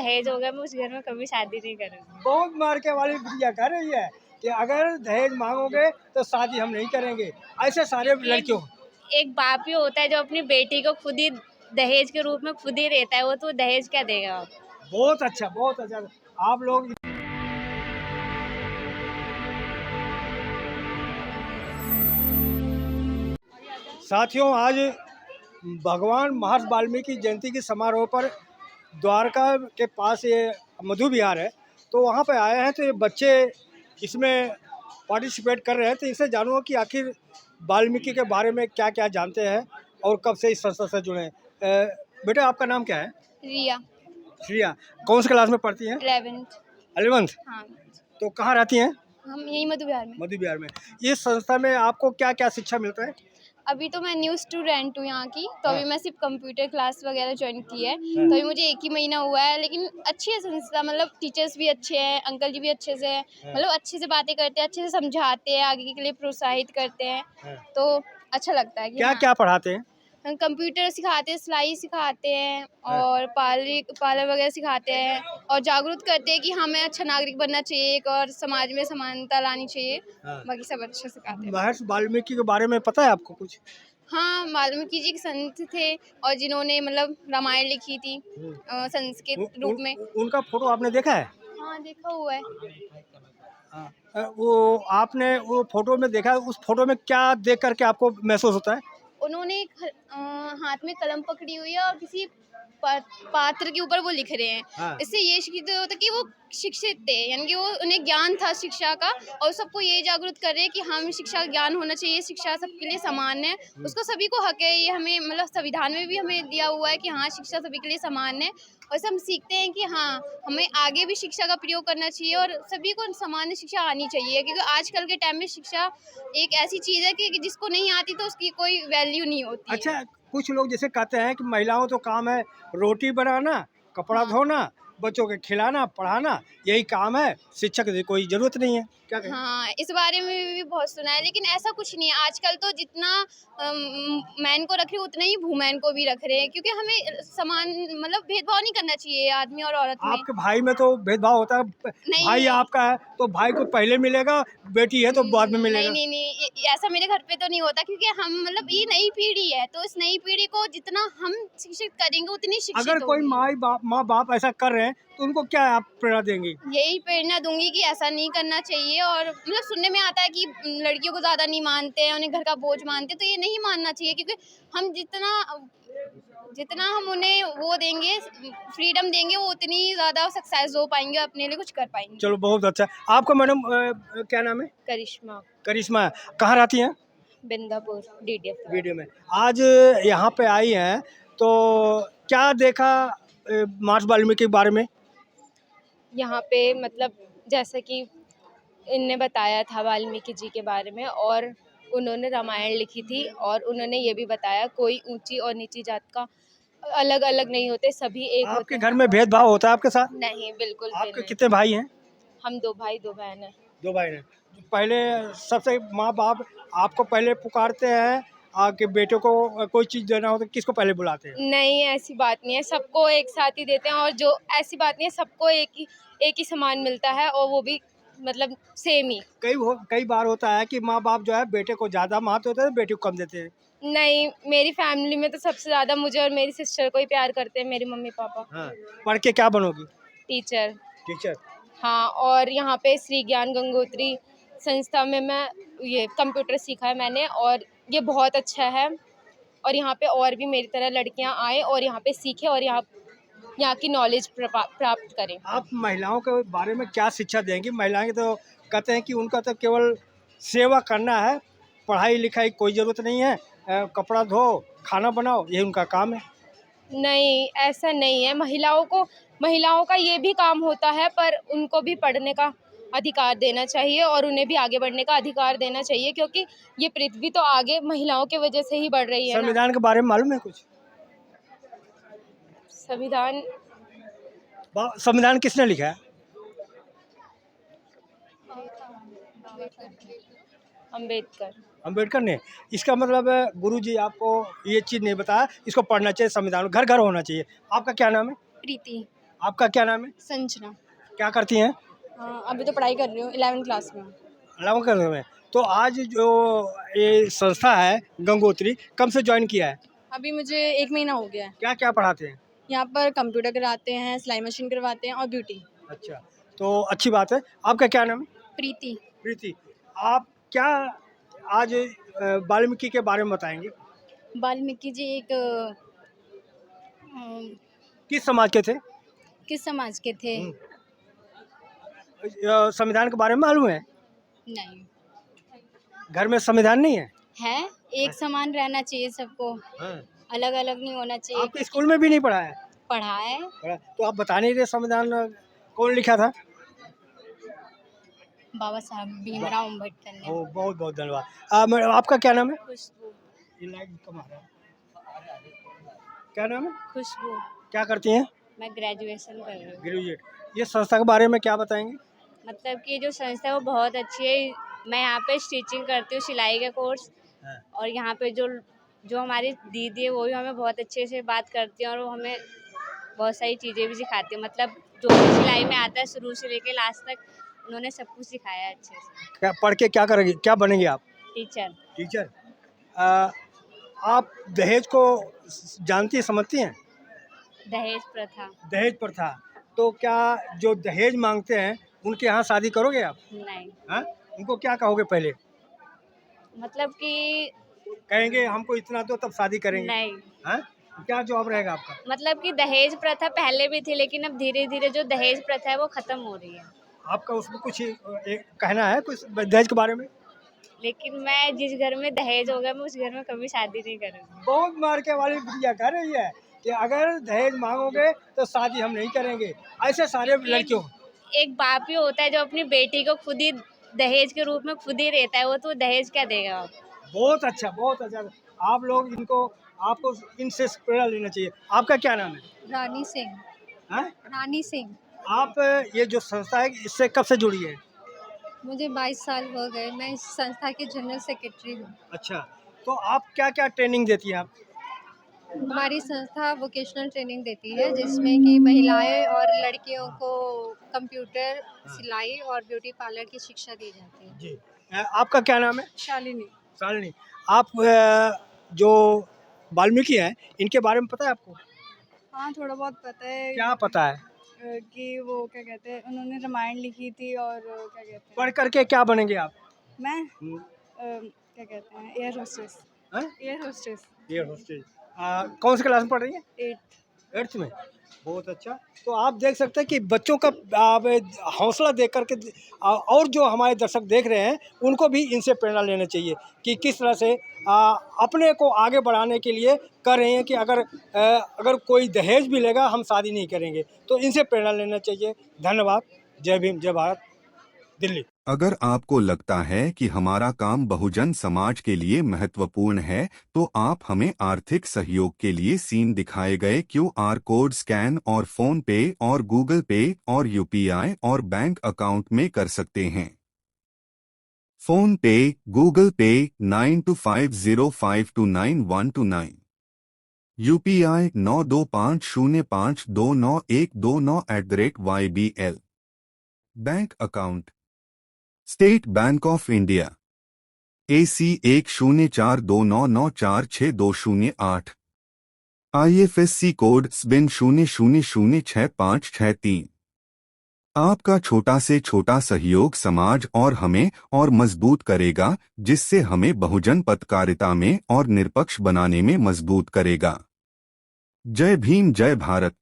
दहेज होगा मैं उस घर में कभी शादी नहीं करूँगी। बहुत मार्के वाली बिटिया कह रही है कि अगर दहेज मांगोगे तो शादी हम नहीं करेंगे, ऐसे सारे लड़कियों। एक बाप ही होता है जो अपनी बेटी को खुद ही दहेज के रूप में खुद ही देता है, वो तो दहेज क्या देगा। बहुत अच्छा, बहुत अच्छा। आप लोग साथियों, आज भगवान महर्षि वाल्मीकि जयंती के समारोह पर द्वारका के पास ये मधु विहार है, तो वहाँ पे आए हैं। तो ये बच्चे इसमें पार्टिसिपेट कर रहे हैं, तो इससे जानूंगा कि आखिर वाल्मीकि के बारे में क्या क्या जानते हैं और कब से इस संस्था से जुड़े हैं। बेटा, आपका नाम क्या है? रिया। श्रिया। कौन सी क्लास में पढ़ती हैं? 11th। 11th। हाँ, तो कहाँ रहती हैं? हम यही मधु विहार में। मधु विहार में। इस संस्था में आपको क्या क्या शिक्षा मिलता है? अभी तो मैं न्यू स्टूडेंट हूँ यहाँ की, तो अभी मैं सिर्फ कंप्यूटर क्लास वगैरह ज्वाइन की है, हाँ। तो अभी मुझे 1 ही महीना हुआ है, लेकिन अच्छी है संस्था। मतलब टीचर्स भी अच्छे हैं, अंकल जी भी अच्छे से हैं, मतलब अच्छे से बातें करते हैं, अच्छे से समझाते हैं, आगे के लिए प्रोत्साहित करते हैं, तो अच्छा लगता है कि क्या हाँ। क्या पढ़ाते हैं? कंप्यूटर सिखाते हैं, सिलाई सिखाते हैं और पार्लर वगैरह सिखाते हैं, और जागरूक करते हैं कि हमें अच्छा नागरिक बनना चाहिए एक, और समाज में समानता लानी चाहिए। हाँ। बाकी सब अच्छा सिखाते हैं। महर्षि वाल्मीकि के बारे में पता है आपको कुछ? हाँ, वाल्मीकि जी एक संत थे और जिन्होंने मतलब रामायण लिखी थी संस्कृत रूप में। उनका फोटो आपने देखा है? हाँ, देखा हुआ है। हाँ। वो आपने वो फोटो में देखा है, उस फोटो में क्या देख करके आपको महसूस होता है? उन्होंने हाथ में कलम पकड़ी हुई है और किसी पात्र के ऊपर वो लिख रहे हैं। हाँ। इससे ये शिक्षित होता है कि वो शिक्षित थे, यानी कि वो उन्हें ज्ञान था शिक्षा का, और सबको ये जागरूक कर रहे हैं कि हम शिक्षा ज्ञान होना चाहिए, शिक्षा सबके लिए समान है, उसका सभी को हक है। ये हमें मतलब संविधान में भी हमें दिया हुआ है कि हाँ, शिक्षा सभी के लिए समान है, और इससे हम सीखते हैं कि हाँ, हमें आगे भी शिक्षा का प्रयोग करना चाहिए और सभी को समान शिक्षा आनी चाहिए, क्योंकि आजकल के टाइम में शिक्षा एक ऐसी चीज़ है कि जिसको नहीं आती तो उसकी कोई वैल्यू नहीं होती है। अच्छा, कुछ लोग जैसे कहते हैं कि महिलाओं तो काम है रोटी बनाना, कपड़ा हाँ। धोना, बच्चों के खिलाना, पढ़ाना, यही काम है, शिक्षक की कोई जरूरत नहीं है। क्या कहें? हाँ, इस बारे में भी बहुत सुना है, लेकिन ऐसा कुछ नहीं है। आजकल तो जितना मैन को रख रहे हैं उतना ही वुमेन को भी रख रहे हैं, क्योंकि हमें समान मतलब भेदभाव नहीं करना चाहिए आदमी और औरत में। आपके भाई में तो भेदभाव होता है, भाई नहीं, आपका है तो भाई को पहले मिलेगा, बेटी है तो बाद में नहीं मिलेगा। नहीं नहीं, ऐसा मेरे घर पे तो नहीं होता, क्योंकि हम मतलब ये नई पीढ़ी है, तो इस नई पीढ़ी को जितना हम शिक्षित करेंगे उतनी शिक्षित अगर कोई होगी। माँ बाप ऐसा कर रहे हैं तो उनको क्या आप प्रेरणा देंगी? यही प्रेरणा दूंगी कि ऐसा नहीं करना चाहिए, और मतलब सुनने में आता है कि लड़कियों को ज़्यादा नहीं मानते हैं, उन्हें घर का बोझ मानते हैं, तो ये नहीं मानना चाहिए, क्योंकि हम जितना जितना हम उन्हें वो देंगे, फ्रीडम देंगे, वो उतनी ज़्यादा सक्सेस हो पाएंगे, अपने लिए कुछ कर पाएंगे। चलो, बहुत अच्छा। आपका मैडम क्या नाम है? करिश्मा। करिश्मा। कहाँ रहती हैं? बिंदापुर DDF। वीडियो में। आज यहाँ पे आई हैं, तो क्या देखा महर्षि वाल्मीकि के बारे में? यहाँ पे मतलब जैसे कि इनने बताया था वाल्मीकि जी के बारे में, और उन्होंने रामायण लिखी थी, और उन्होंने ये भी बताया कोई ऊंची और नीची जात का अलग अलग नहीं होते, सभी एक होते आपके हैं। घर में भेदभाव होता है आपके साथ? नहीं, बिल्कुल भी आपके नहीं। कितने भाई हैं? हम 2 भाई 2 बहन हैं। 2 भाई हैं। पहले सबसे माँ बाप आपको पहले पुकारते हैं, कि बेटों को कोई चीज़ देना हो तो किसको पहले बुलाते हैं? नहीं, ऐसी बात नहीं है, सबको एक साथ ही देते हैं, और जो ऐसी बात नहीं है, सबको एक ही सामान मिलता है, और वो भी मतलब सेम ही। कई बार होता है कि माँ बाप जो है बेटे को ज़्यादा महत्व देते हैं, बेटी को कम देते हैं। नहीं, मेरी फैमिली में तो सबसे ज़्यादा मुझे और मेरी सिस्टर को ही प्यार करते हैं, मेरे मम्मी पापा। हाँ। पढ़ के क्या बनोगी? टीचर। टीचर। हाँ, और यहाँ पे श्री ज्ञान गंगोत्री संस्था में मैं ये कंप्यूटर सीखा है मैंने, और ये बहुत अच्छा है, और यहाँ पे और भी मेरी तरह लड़कियाँ आए और यहाँ पे सीखें और यहाँ की नॉलेज प्राप्त करें। आप महिलाओं के बारे में क्या शिक्षा देंगी? महिलाएं तो कहते हैं कि उनका तो केवल सेवा करना है, पढ़ाई लिखाई कोई ज़रूरत नहीं है, कपड़ा धो, खाना बनाओ, यही उनका काम है। नहीं, ऐसा नहीं है। महिलाओं का ये भी काम होता है, पर उनको भी पढ़ने का अधिकार देना चाहिए, और उन्हें भी आगे बढ़ने का अधिकार देना चाहिए, क्योंकि ये पृथ्वी तो आगे महिलाओं की वजह से ही बढ़ रही है ना। संविधान के बारे में मालूम है कुछ? संविधान संविधान किसने लिखा है? अम्बेडकर। अम्बेडकर ने। इसका मतलब गुरुजी आपको ये चीज़ नहीं बताया, इसको पढ़ना चाहिए, संविधान घर घर होना चाहिए। आपका क्या नाम है? प्रीति। आपका क्या नाम है? संजना। क्या करती हैं? अभी तो पढ़ाई कर रही हूँ 11वीं क्लास में। 11वीं क्लास में। तो आज जो ये संस्था है गंगोत्री, कब से ज्वाइन किया है? अभी मुझे 1 महीना हो गया है। क्या क्या पढ़ाते हैं? यहाँ पर कंप्यूटर कराते हैं, सिलाई मशीन करवाते हैं और ब्यूटी। अच्छा, तो अच्छी बात है। आपका क्या नाम है? प्रीति। प्रीति। आप क्या आज वाल्मीकि के बारे में बताएंगे? वाल्मीकि जी एक किस समाज के थे? किस समाज के थे? संविधान के बारे में मालूम है? नहीं घर में संविधान नहीं है? है, एक समान रहना चाहिए सबको, हाँ। अलग अलग नहीं होना चाहिए। आपके स्कूल में भी नहीं पढ़ा है? पढ़ा है। तो आप बता नहीं रहे संविधान कौन लिखा था? बाबा साहब भीमराव अम्बेडकर ने। ओ, बहुत बहुत धन्यवाद। मैडम, आपका क्या नाम है? खुशबू। ये लाइट कम आ रहा है। क्या नाम है? खुशबू। क्या करती हैं? मैं ग्रेजुएशन कर रही हूँ। ग्रेजुएट। ये संस्था के बारे में क्या बताएंगे? मतलब कि जो संस्था है वो बहुत अच्छी है। मैं यहाँ पे स्टिचिंग करती हूँ, सिलाई का कोर्स। हाँ। और यहाँ पे जो जो हमारी दीदी है वो भी हमें बहुत अच्छे से बात करती है और वो हमें बहुत सारी चीज़ें भी सिखाती है। मतलब जो भी सिलाई में आता है शुरू से लेके लास्ट तक उन्होंने सब कुछ सिखाया है अच्छे से। क्या पढ़ के क्या करेंगे, क्या बनेंगे आप? टीचर। टीचर। आप दहेज को जानती हैं, समझती हैं? दहेज प्रथा। दहेज प्रथा। तो क्या जो दहेज मांगते हैं उनके यहाँ शादी करोगे आप? नहीं, हाँ? उनको क्या कहोगे पहले? मतलब कि कहेंगे हमको इतना दो तब शादी करेंगे? नहीं, हाँ? क्या जवाब रहेगा आपका? मतलब कि दहेज प्रथा पहले भी थी लेकिन अब धीरे धीरे जो दहेज प्रथा है वो खत्म हो रही है। आपका उसमें कुछ एक कहना है कुछ दहेज के बारे में? लेकिन मैं जिस घर में दहेज होगा मैं उस घर में कभी शादी नहीं करूँगी। बहुत मार्के वाली बिटिया कह रही है कि अगर दहेज मांगोगे तो शादी हम नहीं करेंगे। ऐसे सारे लड़कियों। एक बाप ही होता है जो अपनी बेटी को खुद ही दहेज के रूप में खुद ही रहता है, वो तो दहेज क्या देगा। बहुत अच्छा, बहुत अच्छा। आप लोग इनको, आपको इनसे प्रेरणा लेना चाहिए। आपका क्या नाम है? रानी सिंह। हाँ? रानी सिंह। आप ये जो संस्था है इससे कब से जुड़ी है? मुझे 22 साल हो गए। मैं इस संस्था की जनरल सेक्रेटरी हूँ। अच्छा, तो आप क्या क्या ट्रेनिंग देती हैं आप? हमारी संस्था वोकेशनल ट्रेनिंग देती है जिसमें कि महिलाएं और लड़कियों को कंप्यूटर, सिलाई और ब्यूटी पार्लर की शिक्षा दी जाती है। जी। आपका क्या नाम है? शालिनी। शालिनी। आप जो वाल्मीकि हैं इनके बारे में पता है आपको? हाँ, थोड़ा बहुत पता है। क्या पता है? कि वो क्या कहते हैं, उन्होंने रामायण लिखी थी और क्या कहते हैं। पढ़ करके क्या बनेंगे आप? मैं क्या कहते हैं, एयर होस्टेस। हाँ? Air hostess. Air hostess. कौन सी क्लास में पढ़ रही हैं? 8th। 8th में। बहुत अच्छा। तो आप देख सकते हैं कि बच्चों का आप हौसला देख करके और जो हमारे दर्शक देख रहे हैं उनको भी इनसे प्रेरणा लेना चाहिए कि किस तरह से अपने को आगे बढ़ाने के लिए कर रहे हैं कि अगर कोई दहेज भी लेगा हम शादी नहीं करेंगे। तो इनसे प्रेरणा लेना चाहिए। धन्यवाद। जय भीम, जय भारत, दिल्ली। अगर आपको लगता है कि हमारा काम बहुजन समाज के लिए महत्वपूर्ण है, तो आप हमें आर्थिक सहयोग के लिए सीन दिखाए गए QR कोड स्कैन और फोन पे और गूगल पे और UPI और बैंक अकाउंट में कर सकते हैं। फोन पे, गूगल पे 9250529129, UPI 9250529129@YBL। Bank account state bank of India AC 104299462008, IFSC code SBIN 00066563। आपका छोटा से छोटा सहयोग समाज और हमें और मजबूत करेगा, जिससे हमें बहुजन पत्रकारिता में और निष्पक्ष बनाने में मजबूत करेगा। जय भीम, जय भारत।